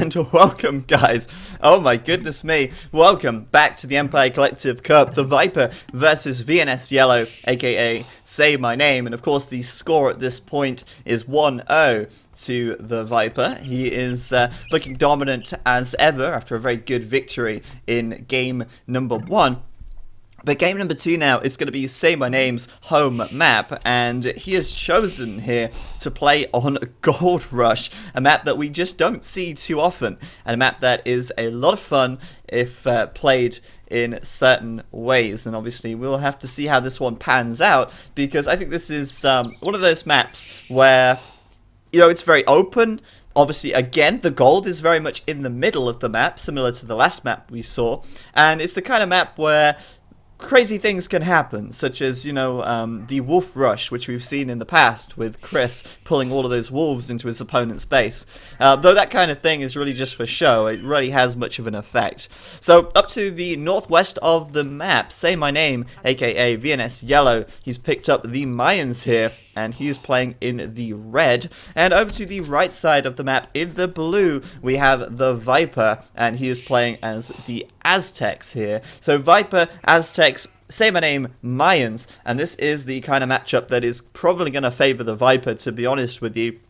And welcome, guys. Oh my goodness me. Welcome back to the Empire Collective Cup. The Viper versus VNS Yellow, aka Say My Name. And of course, the score at this point is 1-0 to the Viper. He is looking dominant as ever after a very good victory in game number 1. But game number 2 now is going to be Say My Name's home map, and he has chosen here to play on Gold Rush, a map that we just don't see too often, and a map that is a lot of fun if played in certain ways. And obviously we'll have to see how this one pans out, because I think this is one of those maps where, you know, it's very open. Obviously, again, the gold is very much in the middle of the map, similar to the last map we saw, and it's the kind of map where crazy things can happen, such as, you know, the wolf rush, which we've seen in the past with Chris pulling all of those wolves into his opponent's base. Though that kind of thing is really just for show, it really has much of an effect. So, up to the northwest of the map, Say My Name, aka VNS Yellow, he's picked up the Mayans here, and he is playing in the red. And over to the right side of the map, in the blue, we have the Viper, and he is playing as the Aztecs here. So Viper, Aztecs, Say My Name, Mayans, and this is the kind of matchup that is probably going to favor the Viper, to be honest with you.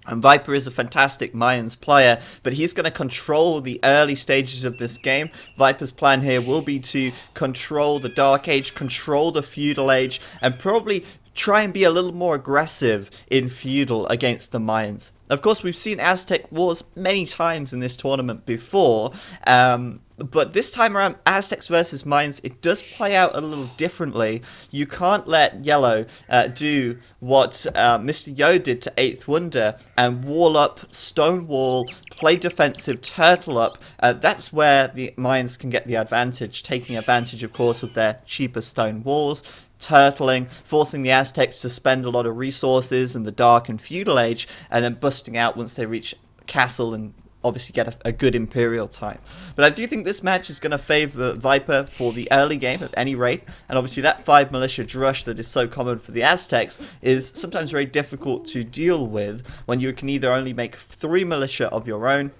And Viper is a fantastic Mayans player, but he's going to control the early stages of this game. Viper's plan here will be to control the Dark Age, control the Feudal Age, and probably try and be a little more aggressive in Feudal against the Mayans. Of course, we've seen Aztec wars many times in this tournament before, but this time around, Aztecs versus Mayans, it does play out a little differently. You can't let Yellow do what Mr. Yo did to 8th Wonder and wall up, stonewall, play defensive, turtle up. That's where the Mayans can get the advantage, taking advantage, of course, of their cheaper stone walls, turtling, forcing the Aztecs to spend a lot of resources in the Dark and Feudal Age, and then busting out once they reach Castle and obviously get a good Imperial time. But I do think this match is going to favour Viper for the early game at any rate, and obviously that 5 Militia drush that is so common for the Aztecs is sometimes very difficult to deal with when you can either only make 3 Militia of your own,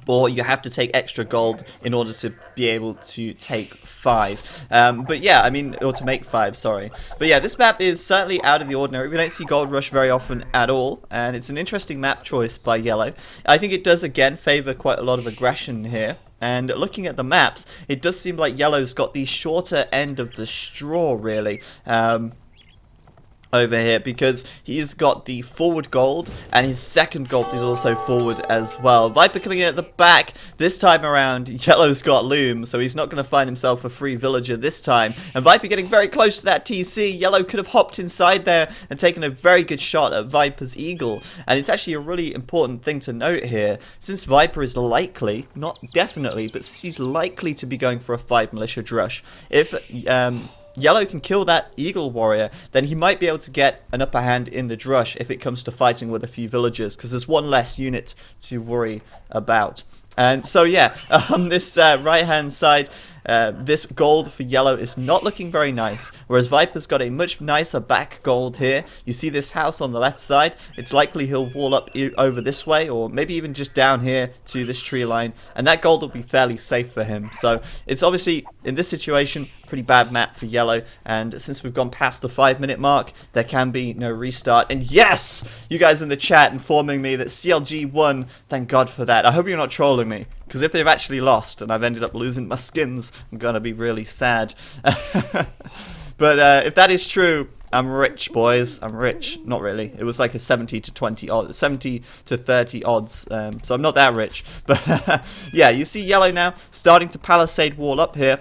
or you have to take extra gold in order to be able to take 5. But yeah, I mean, or to make 5, sorry. But yeah, this map is certainly out of the ordinary. We don't see Gold Rush very often at all, and it's an interesting map choice by Yellow. I think it does, again, favour quite a lot of aggression here. And looking at the maps, it does seem like Yellow's got the shorter end of the straw, really. Over here, because he's got the forward gold, and his second gold is also forward as well. Viper coming in at the back. This time around, Yellow's got Loom, so he's not going to find himself a free villager this time. And Viper getting very close to that TC. Yellow could have hopped inside there and taken a very good shot at Viper's Eagle. And it's actually a really important thing to note here, since Viper is likely, not definitely, but she's likely to be going for a 5 Militia drush. If Yellow can kill that Eagle Warrior, then he might be able to get an upper hand in the drush if it comes to fighting with a few villagers, because there's one less unit to worry about. And so yeah, on this right hand side, this gold for Yellow is not looking very nice, whereas Viper's got a much nicer back gold here. You see this house on the left side, it's likely he'll wall up over this way, or maybe even just down here to this tree line, and that gold will be fairly safe for him. So it's obviously, in this situation, pretty bad map for Yellow, and since we've gone past the 5-minute mark, there can be no restart. And yes, you guys in the chat informing me that CLG won. Thank God for that. I hope you're not trolling me, because if they've actually lost and I've ended up losing my skins, I'm gonna be really sad. But if that is true, I'm rich, boys. I'm rich. Not really. It was like a 70 to 20 odds, 70 to 30 odds. So I'm not that rich. But yeah, you see Yellow now starting to palisade wall up here.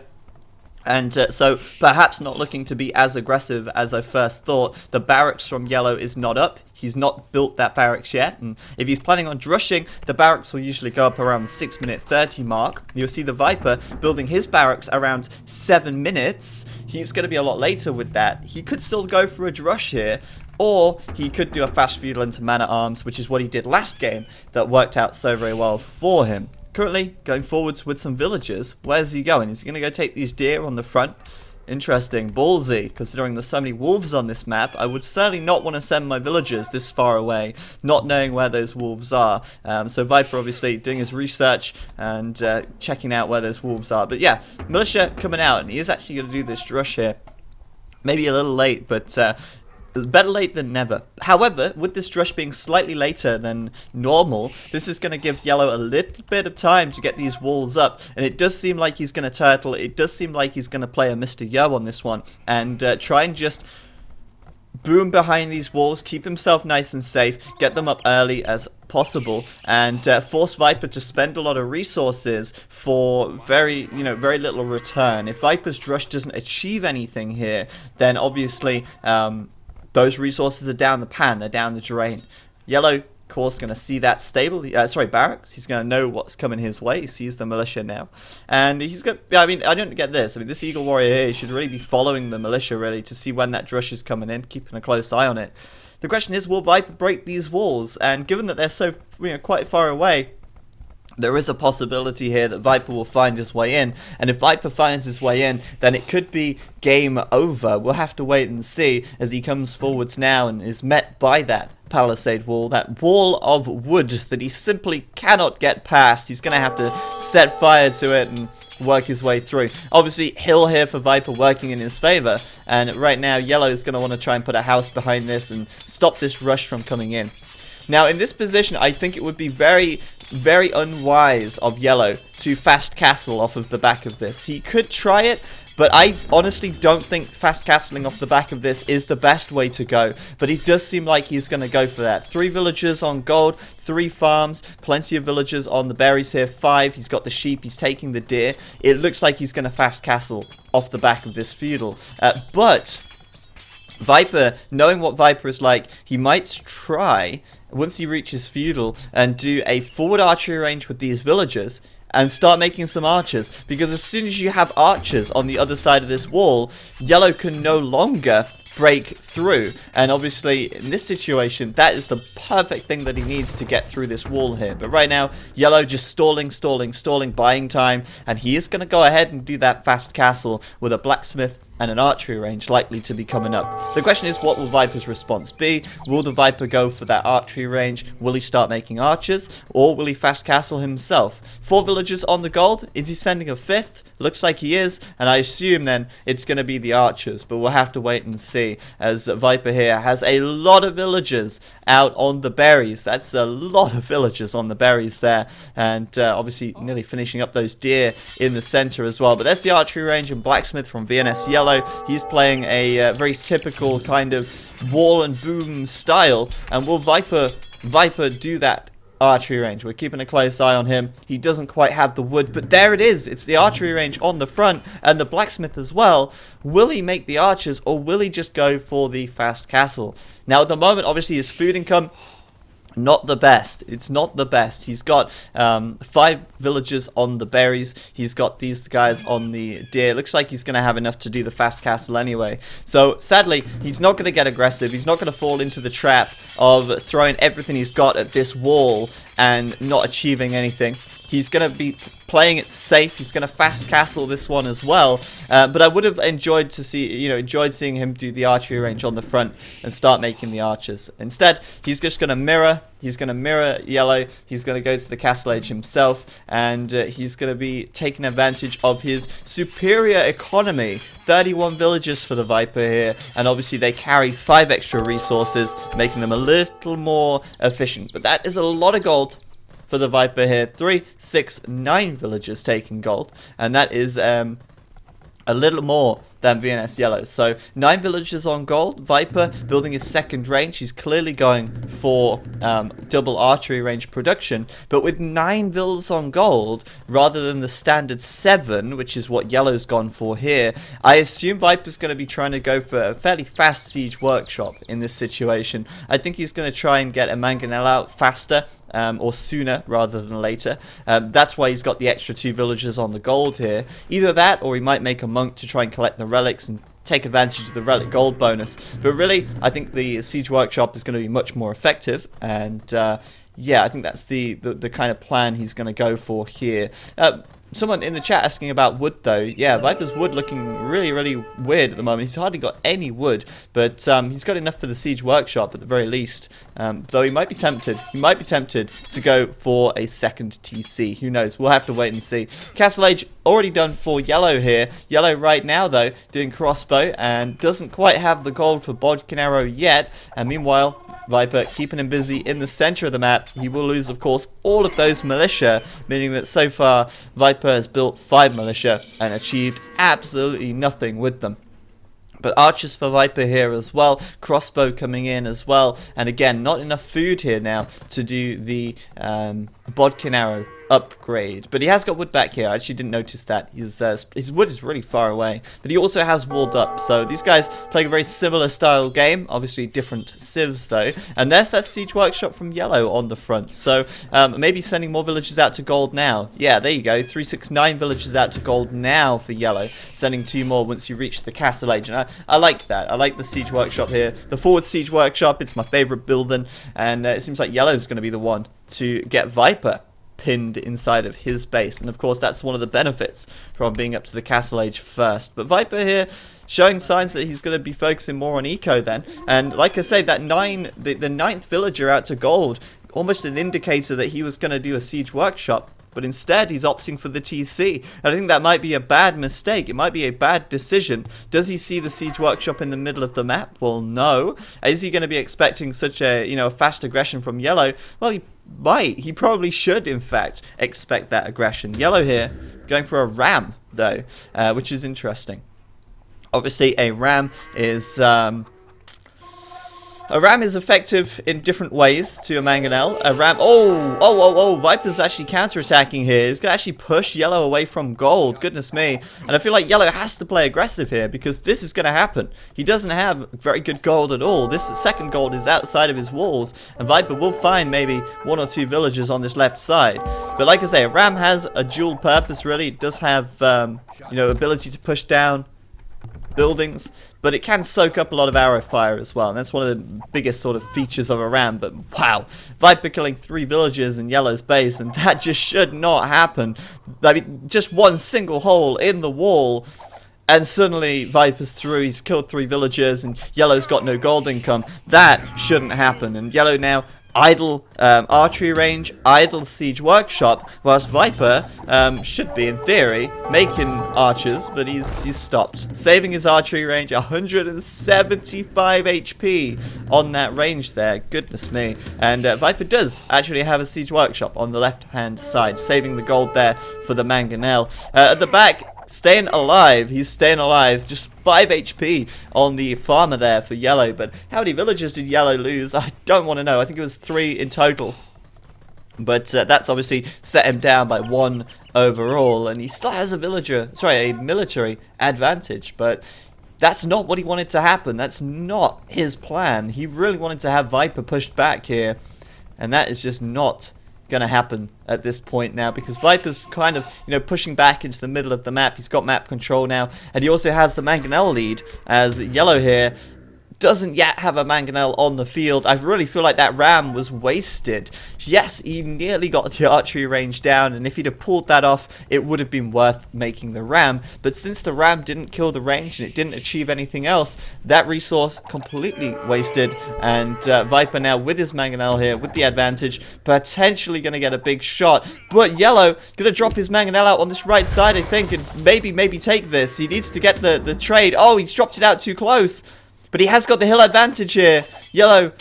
And so perhaps not looking to be as aggressive as I first thought. The barracks from Yellow is not up. He's not built that barracks yet, and if he's planning on drushing, the barracks will usually go up around the 6-minute 30 mark. You'll see the Viper building his barracks around 7 minutes. He's going to be a lot later with that. He could still go for a drush here, or he could do a fast feudal into man-at-arms, which is what he did last game that worked out so very well for him. Currently going forwards with some villagers. Where's he going? Is he going to go take these deer on the front? Interesting. Ballsy, considering there's so many wolves on this map. I would certainly not want to send my villagers this far away, not knowing where those wolves are. So Viper obviously doing his research and checking out where those wolves are. But yeah, Militia coming out, and he is actually going to do this rush here. Maybe a little late, but better late than never. However, with this rush being slightly later than normal, this is going to give Yellow a little bit of time to get these walls up, and it does seem like he's going to turtle. It does seem like he's going to play a Mr. Yo on this one and try and just boom behind these walls, keep himself nice and safe, get them up early as possible, and force Viper to spend a lot of resources for very little return. If Viper's rush doesn't achieve anything here, then obviously those resources are down the pan, they're down the drain. Yellow, of course, going to see that barracks. He's going to know what's coming his way. He sees the Militia now. And he's going to, I don't get this. This Eagle Warrior here should really be following the Militia, really, to see when that rush is coming in, keeping a close eye on it. The question is, will Viper break these walls? And given that they're so, quite far away, there is a possibility here that Viper will find his way in, and if Viper finds his way in, then it could be game over. We'll have to wait and see as he comes forwards now and is met by that palisade wall, that wall of wood that he simply cannot get past. He's going to have to set fire to it and work his way through. Obviously, hill here for Viper working in his favor, and right now Yellow is going to want to try and put a house behind this and stop this rush from coming in. Now, in this position, I think it would be very unwise of Yellow to fast castle off of the back of this. He could try it, but I honestly don't think fast castling off the back of this is the best way to go. But he does seem like he's going to go for that. 3 villagers on gold, 3 farms, plenty of villagers on the berries here, 5. He's got the sheep, he's taking the deer. It looks like he's going to fast castle off the back of this feudal. But Viper, knowing what Viper is like, he might try, once he reaches feudal, and do a forward archery range with these villagers and start making some archers, because as soon as you have archers on the other side of this wall, Yellow can no longer break through, and obviously in this situation that is the perfect thing that he needs to get through this wall here. But right now Yellow just stalling, buying time, and he is going to go ahead and do that fast castle with a blacksmith and an archery range likely to be coming up. The question is, what will Viper's response be? Will the Viper go for that archery range? Will he start making archers? Or will he fast castle himself? 4 villagers on the gold. Is he sending a 5th? Looks like he is, and I assume then it's going to be the archers, but we'll have to wait and see, as Viper here has a lot of villagers out on the berries. That's a lot of villagers on the berries there, and obviously nearly finishing up those deer in the center as well. But there's the archery range and blacksmith from VNS Yellow. He's playing a very typical kind of wall and boom style, and will Viper do that archery range? We're keeping a close eye on him. He doesn't quite have the wood, but there it is. It's the archery range on the front and the blacksmith as well. Will he make the archers, or will he just go for the fast castle? Now at the moment, obviously his food income, not the best. It's not the best. He's got 5 villagers on the berries. He's got these guys on the deer. Looks like he's going to have enough to do the fast castle anyway. So sadly, he's not going to get aggressive. He's not going to fall into the trap of throwing everything he's got at this wall and not achieving anything. He's going to be playing it safe. He's going to fast castle this one as well. But I would have enjoyed seeing him do the archery range on the front and start making the archers. Instead, he's just going to mirror. He's going to mirror Yellow. He's going to go to the castle age himself, and he's going to be taking advantage of his superior economy. 31 villagers for the Viper here, and obviously they carry 5 extra resources, making them a little more efficient. But that is a lot of gold for the Viper here. 3, 6, 9 villagers taking gold, and that is a little more than VNS Yellow. So 9 villagers on gold. Viper building his second range. He's clearly going for double archery range production, but with 9 villas on gold rather than the standard 7, which is what Yellow's gone for here, I assume Viper's going to be trying to go for a fairly fast siege workshop in this situation. I think he's going to try and get a mangonel out faster, or sooner rather than later. That's why he's got the extra 2 villagers on the gold here. Either that, or he might make a monk to try and collect the relics and take advantage of the relic gold bonus. But really, I think the siege workshop is going to be much more effective, and yeah, I think that's the kind of plan he's going to go for here. Someone in the chat asking about wood, though. Yeah, Viper's wood looking really, really weird at the moment. He's hardly got any wood, but he's got enough for the siege workshop at the very least. Though he might be tempted. He might be tempted to go for a second TC. Who knows? We'll have to wait and see. Castle Age already done for yellow here. Yellow right now, though, doing crossbow and doesn't quite have the gold for bodkin arrow yet. And meanwhile, Viper keeping him busy in the center of the map. He will lose, of course, all of those militia, meaning that so far Viper has built 5 militia and achieved absolutely nothing with them. But archers for Viper here as well, crossbow coming in as well, and again, not enough food here now to do the bodkin arrow upgrade. But he has got wood back here. I actually didn't notice that. His wood is really far away. But he also has walled up. So these guys playing a very similar style game. Obviously different civs though. And there's that siege workshop from yellow on the front. So maybe sending more villagers out to gold now. Yeah, there you go. 369 villagers out to gold now for yellow. Sending 2 more once you reach the castle age. And I like that. I like the siege workshop here. The forward siege workshop. It's my favorite building. And it seems like yellow's going to be the one to get Viper pinned inside of his base, and of course that's one of the benefits from being up to the castle age first. But Viper here showing signs that he's going to be focusing more on eco then, and like I say, that the 9th villager out to gold, almost an indicator that he was going to do a siege workshop, but instead he's opting for the TC. And I think that might be a bad mistake. It might be a bad decision. Does he see the siege workshop in the middle of the map? Well, no. Is he going to be expecting such a fast aggression from yellow? Well, he might. He probably should, in fact, expect that aggression. Yellow here going for a ram, though, which is interesting. Obviously, a ram is effective in different ways to a mangonel. A ram. Oh! Viper's actually counterattacking here. He's going to actually push yellow away from gold. Goodness me. And I feel like yellow has to play aggressive here because this is going to happen. He doesn't have very good gold at all. This second gold is outside of his walls. And Viper will find maybe 1 or 2 villagers on this left side. But like I say, a ram has a dual purpose, really. It does have, ability to push down buildings, but it can soak up a lot of arrow fire as well, and that's one of the biggest sort of features of a ram. But wow, Viper killing 3 villagers in yellow's base, and that just should not happen. I mean, just one single hole in the wall and suddenly Viper's through. He's killed 3 villagers and yellow's got no gold income. That shouldn't happen, and yellow now idle archery range, idle siege workshop, whilst Viper should be, in theory, making archers, but he's stopped. Saving his archery range, 175 HP on that range there, goodness me. And Viper does actually have a siege workshop on the left-hand side, saving the gold there for the mangonel. At the back, staying alive, he's staying alive, just 5 HP on the farmer there for yellow. But how many villagers did yellow lose? I don't want to know. I think it was 3 in total. But that's obviously set him down by 1 overall, and he still has a military advantage. But that's not what he wanted to happen. That's not his plan. He really wanted to have Viper pushed back here, and that is just not going to happen at this point now, because Viper's kind of pushing back into the middle of the map. He's got map control now, and he also has the mangonel lead, as yellow here doesn't yet have a mangonel on the field. I really feel like that ram was wasted. Yes, he nearly got the archery range down, and if he'd have pulled that off, it would have been worth making the ram. But since the ram didn't kill the range and it didn't achieve anything else, that resource completely wasted. And Viper now with his mangonel here, with the advantage, potentially going to get a big shot. But yellow going to drop his mangonel out on this right side, I think, and maybe take this. He needs to get the trade. Oh, he's dropped it out too close. But he has got the hill advantage here. Yellow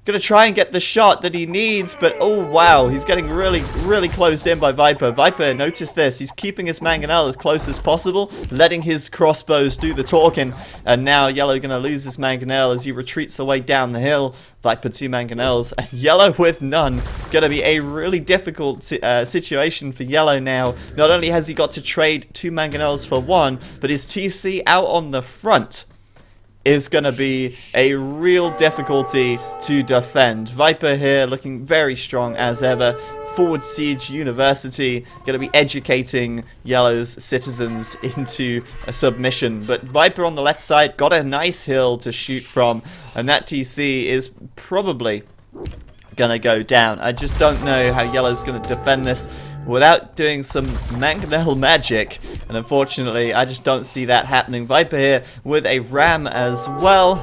going to try and get the shot that he needs. But, oh, wow. He's getting really, really closed in by Viper. Viper, notice this. He's keeping his mangonel as close as possible, letting his crossbows do the talking. And now Yellow going to lose his mangonel as he retreats away down the hill. Viper 2 mangonels. And Yellow with none. Going to be a really difficult situation for Yellow now. Not only has he got to trade 2 mangonels for 1, but his TC out on the front is going to be a real difficulty to defend. Viper here looking very strong as ever. Forward Siege University going to be educating Yellow's citizens into a submission. But Viper on the left side got a nice hill to shoot from, and that TC is probably gonna go down. I just don't know how yellow's gonna defend this without doing some mangonel magic, and unfortunately I just don't see that happening. Viper here with a ram as well.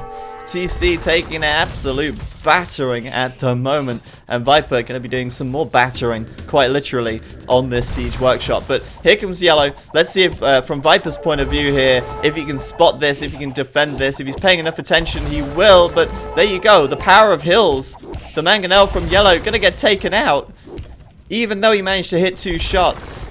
TC taking an absolute battering at the moment, and Viper going to be doing some more battering, quite literally, on this siege workshop. But here comes yellow. Let's see if, from Viper's point of view here, if he can spot this, if he can defend this. If he's paying enough attention, he will. But there you go, the power of hills. The mangonel from yellow going to get taken out. Even though he managed to hit 2 shots,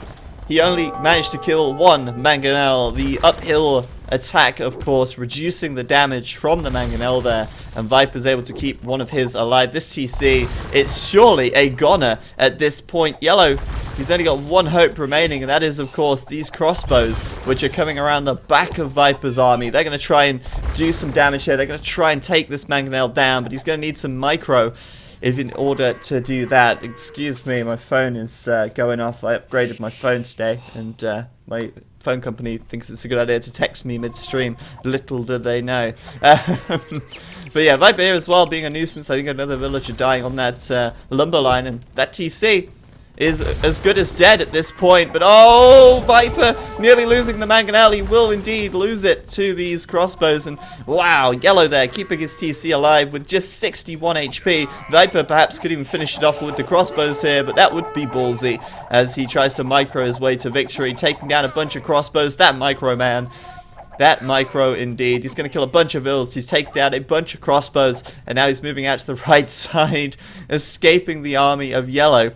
he only managed to kill 1 mangonel. The uphill attack, of course, reducing the damage from the mangonel there, and Viper's able to keep one of his alive. This TC, it's surely a goner at this point. Yellow, he's only got 1 hope remaining, and that is, of course, these crossbows, which are coming around the back of Viper's army. They're going to try and do some damage here. They're going to try and take this mangonel down, but he's going to need some micro in order to do that. Excuse me, my phone is going off. I upgraded my phone today, and my phone company thinks it's a good idea to text me midstream. Little do they know. But yeah, Viper here as well being a nuisance. I think another villager dying on that lumber line, and that TC is as good as dead at this point. But oh, Viper nearly losing the mangonel. He will indeed lose it to these crossbows, and wow, yellow there keeping his TC alive with just 61 HP. Viper perhaps could even finish it off with the crossbows here, but that would be ballsy as he tries to micro his way to victory, taking down a bunch of crossbows. That micro, man. That micro indeed. He's going to kill a bunch of ills. He's taken down a bunch of crossbows, and now he's moving out to the right side, escaping the army of yellow.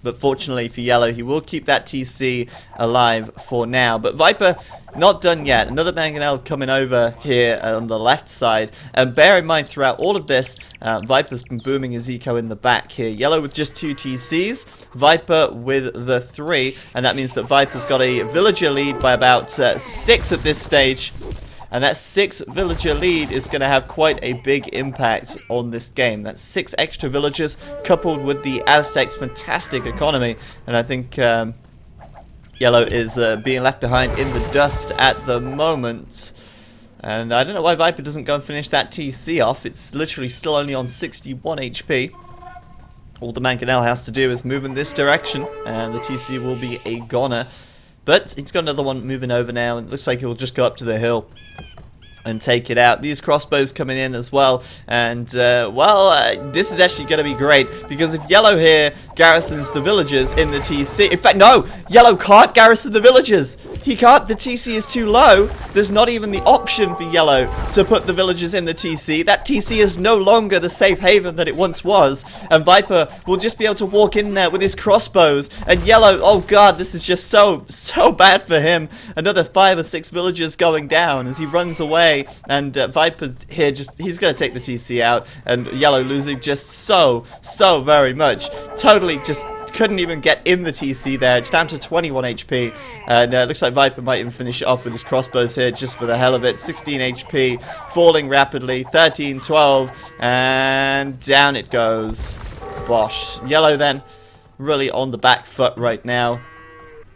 But fortunately for yellow, he will keep that TC alive for now. But Viper, not done yet. Another mangonel coming over here on the left side. And bear in mind, throughout all of this, Viper's been booming his eco in the back here. Yellow with just 2 TCs, Viper with the 3. And that means that Viper's got a villager lead by about 6 at this stage. And that 6 villager lead is going to have quite a big impact on this game. That's 6 extra villagers coupled with the Aztecs' fantastic economy. And I think yellow is being left behind in the dust at the moment. And I don't know why Viper doesn't go and finish that TC off. It's literally still only on 61 HP. All the mangonel has to do is move in this direction, and the TC will be a goner. But he's got another one moving over now, and it looks like he'll just go up to the hill and take it out. These crossbows coming in as well, and this is actually going to be great, because if yellow here garrisons the villagers in the TC, in fact no, yellow can't garrison the villagers. He can't, the TC is too low. There's not even the option for yellow to put the villagers in the TC. That TC is no longer the safe haven that it once was, and Viper will just be able to walk in there with his crossbows, and yellow, oh god, this is just so bad for him. Another 5 or 6 villagers going down as he runs away. And Viper here, he's going to take the TC out, and yellow losing just so very much. Totally just couldn't even get in the TC there. It's down to 21 HP, and looks like Viper might even finish it off with his crossbows here just for the hell of it. 16 HP, falling rapidly, 13, 12, and down it goes. Bosh. Yellow then, really on the back foot right now.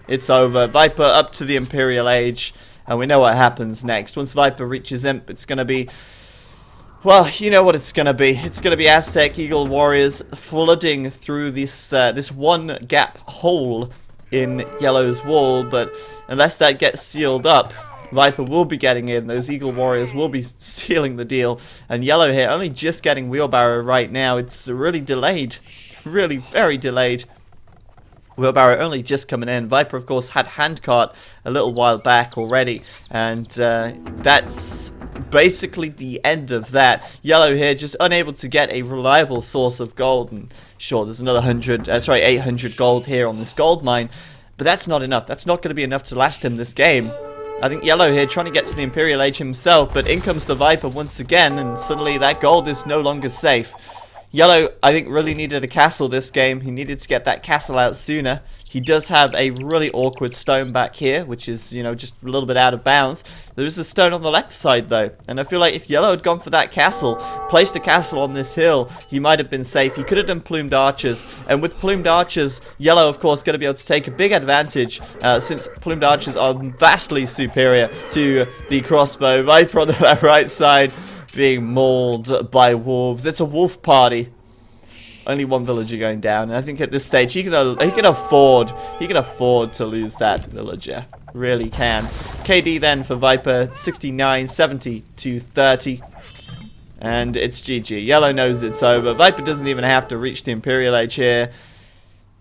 It's over. Viper up to the Imperial Age. And we know what happens next. Once Viper reaches Imp, it's going to be, well, you know what it's going to be. It's going to be Aztec Eagle Warriors flooding through this this one gap hole in Yellow's wall. But unless that gets sealed up, Viper will be getting in. Those Eagle Warriors will be sealing the deal. And Yellow here only just getting Wheelbarrow right now. It's really delayed. Really very delayed. Wheelbarrow only just coming in. Viper, of course, had Handcart a little while back already, and that's basically the end of that. Yellow here just unable to get a reliable source of gold, and sure, there's another 800 gold here on this gold mine, but that's not enough. That's not going to be enough to last him this game. I think Yellow here trying to get to the Imperial Age himself, but in comes the Viper once again, and suddenly that gold is no longer safe. Yellow, I think, really needed a castle this game. He needed to get that castle out sooner. He does have a really awkward stone back here, which is, you know, just a little bit out of bounds. There is a stone on the left side, though. And I feel like if Yellow had gone for that castle, placed a castle on this hill, he might have been safe. He could have done plumed archers. And with plumed archers, Yellow, of course, going to be able to take a big advantage, since plumed archers are vastly superior to the crossbow. Viper on the right side being mauled by wolves. It's a wolf party. Only one villager going down. And I think at this stage he can afford to lose that villager. Really can. KD then for Viper 69, 70 to 30. And it's GG. Yellow knows it's over. Viper doesn't even have to reach the Imperial Age here.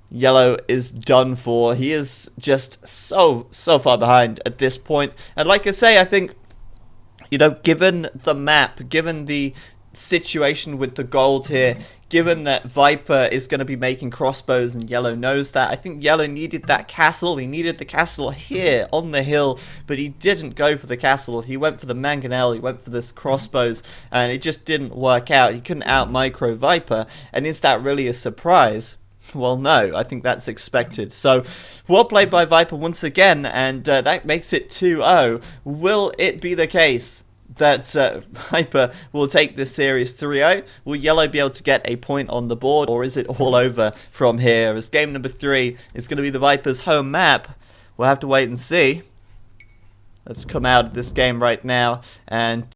Yellow is done for. He is just so far behind at this point. And like I say, I think, you know, given the map, given the situation with the gold here, given that Viper is going to be making crossbows and Yellow knows that, I think Yellow needed that castle. He needed the castle here on the hill, but he didn't go for the castle. He went for the mangonel, he went for this crossbows, and it just didn't work out. He couldn't out micro Viper, and is that really a surprise? Well, no, I think that's expected. So, well played by Viper once again, and that makes it 2-0. Will it be the case that Viper will take this series 3-0? Will Yellow be able to get a point on the board, or is it all over from here? As game number 3 is going to be the Viper's home map, we'll have to wait and see. Let's come out of this game right now and